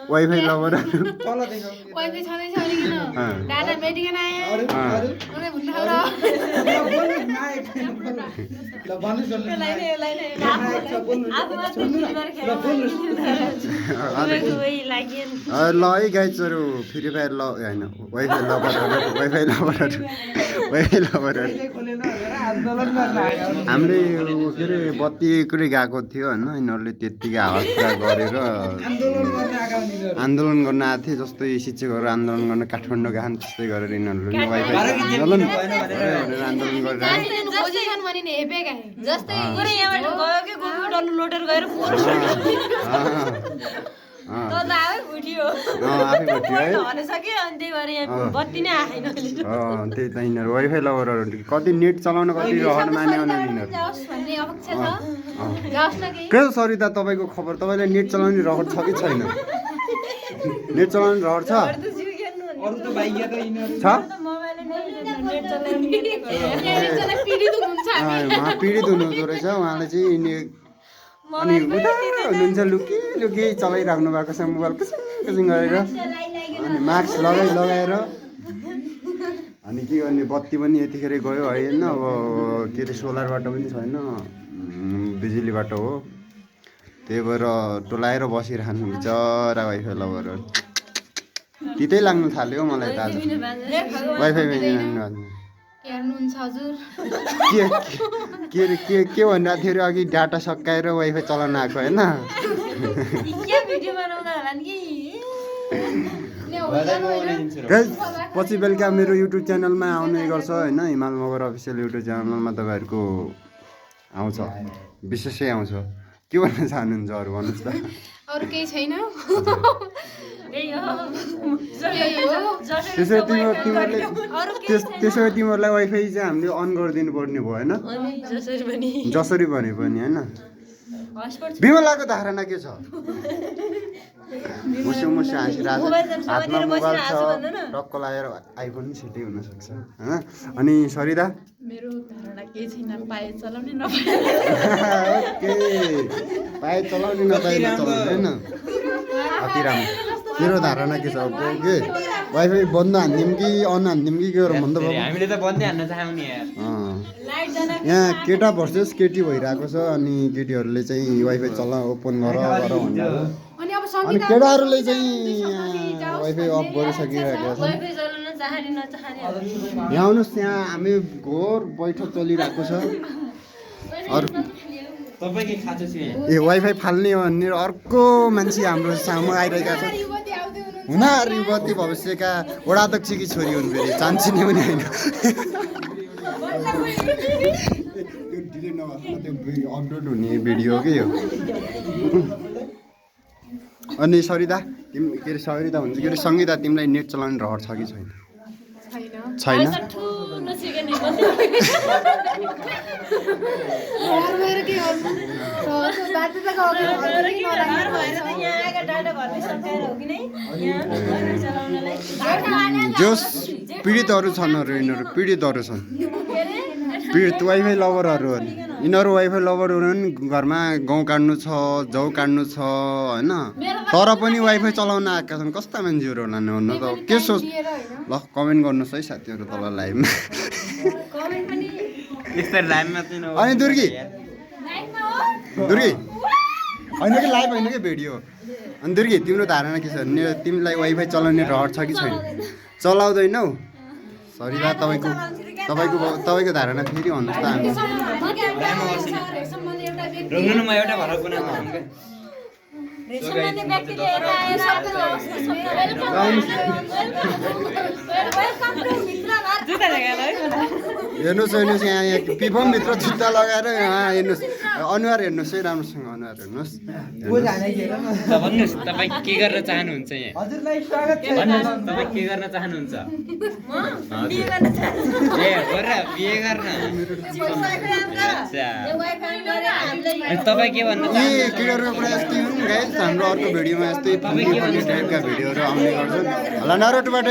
wifi lover wifi छँदै छ भने किन डाटा मेटिकन आयो उनी भन्न ल है गाइजहरू फ्री फायर ल होइन वाइफाई लभरहरू हाम्रै के अरे बत्ती एकै गएको थियो होइन यिनीहरूले त्यत्तिकै आवाज पुरा गरेर आन्दोलन गर्न आएको थिए जस्तै शिक्षकहरू आन्दोलन गर्न काठमाडौँ गएछन् त्यस्तै गरेर यिनीहरूले वाइफाई आन्दोलन त्यही त यिनीहरू वाइफाई लभरहरू कति नेट चलाउन कति रहर माने यिनीहरू के छ सरिता तपाईँको खबर तपाईँलाई नेट चलाउने रहर छ कि छैन नेट चलाउने रहर छ पीडित हुनुहुँदो रहेछ उहाँले चाहिँ अनि उता हुनुहुन्छ लुकी लुकी चलाइराख्नु भएको छ मोबाइल कसम गरेर अनि मास्क लगाएर अनि के गर्ने बत्ती पनि यतिखेर गयो होइन अब के अरे सोलरबाट पनि छैन बिजुलीबाट हो त्यही भएर टोलाएर बसिरहनु बिचरा वाइफाई लभरहरू तितै लाग्नु थाल्यो मलाई त आज वाइफाई हेर्नुहुन्छ हजुर के भनिरहेको थियो अघि डाटा सकाएर वाइफाई चलाउन आएको होइन पछि बेलुका मेरो युट्युब च्यानलमा आउने गर्छ होइन हिमाल मगर अफिसियल युट्युब च्यानलमा तपाईँहरूको आउँछ विशेषै आउँछ के भन्न चाहनुहुन्छ अरू भन्नुहोस् त अरू केही छैन त्यसो भए तिमीहरूलाई वाइफाई चाहिँ हामीले अन गरिदिनु पर्ने भयो होइन जसरी भने पनि होइन विमलाको धारणा के छ मुसु हाँसिरहेको हातमा मोबाइल छ टक्क लागेर आइफोन पनि छिट्टै हुनसक्छ होइन अनि सरिता मेरो धारणा केही छैन पाए चलाउने पाए चलाउने नपाए होइन अति राम्रो तेरो धारणा के छ के वाइफाई बन्द हान्दिउँ कि अन हान्दिउँ कि के गरेर भन्दा हामीले त बन्दै हान्न चाहौँ नि यहाँ केटा भर्सेस केटी भइरहेको छ अनि केटीहरूले चाहिँ वाइफाई ओपन गर भन्छ अनि केटाहरूले चाहिँ वाइफाई अफ गरिसकिरहेको छ यहाँ आउनुहोस् यहाँ हामी घोर बैठक चलिरहेको छ अरू ए वाइफाई फाल्ने भन्ने अर्को मान्छे हाम्रो सामु आइरहेका छ हुन युवती भविष्यका वडाध्यक्षकी छोरी हुन् फेरि चान्चिने पनि होइन अपलोड हुने भिडियो के हो अनि सरिता तिमी के अरे सरिता हुन्छ के अरे सङ्गीता तिमीलाई नेट चलाउने रहर छ कि छैन छैन जोस पीडितहरू छन् यिनीहरू पीडितहरू छन् पीडित वाइफाई लभरहरू हो यिनीहरू वाइफाई लभरहरू पनि घरमा गहुँ काट्नु छ जौ काट्नु छ होइन तर पनि वाइफाई चलाउन आएका छन् कस्ता मान्छेहरू होला भन्नु त के सोच ल कमेन्ट गर्नुहोस् है साथीहरू तल लाइभमा अनि दुर्गी होइन कि लाइभ होइन कि भिडियो अनि दुर्गी तिम्रो धारणा के छ तिमीलाई वाइफाई चलाउने रहर छ कि छैन चलाउँदैनौ सरिता तपाईँको धारणा फेरि भन्नुहोस् त हेर्नुहोस् यहाँ पिफमभित्र जुत्ता लगाएर यहाँ हेर्नुहोस् अनुहार हेर्नुहोस् है राम्रोसँग अनुहार हेर्नुहोस् भन्नुहोस् तपाईँ के गर्न चाहनुहुन्छ यहाँ तपाईँ के गर्न चाहनुहुन्छ बिहे गर्न तपाईँ के भन्नु केटाहरूको कुरा यस्तै हुन् गाइस हाम्रो अर्को भिडियोमा यस्तै टाइपका भिडियोहरू आउने गर्छन् होला नरोटबाट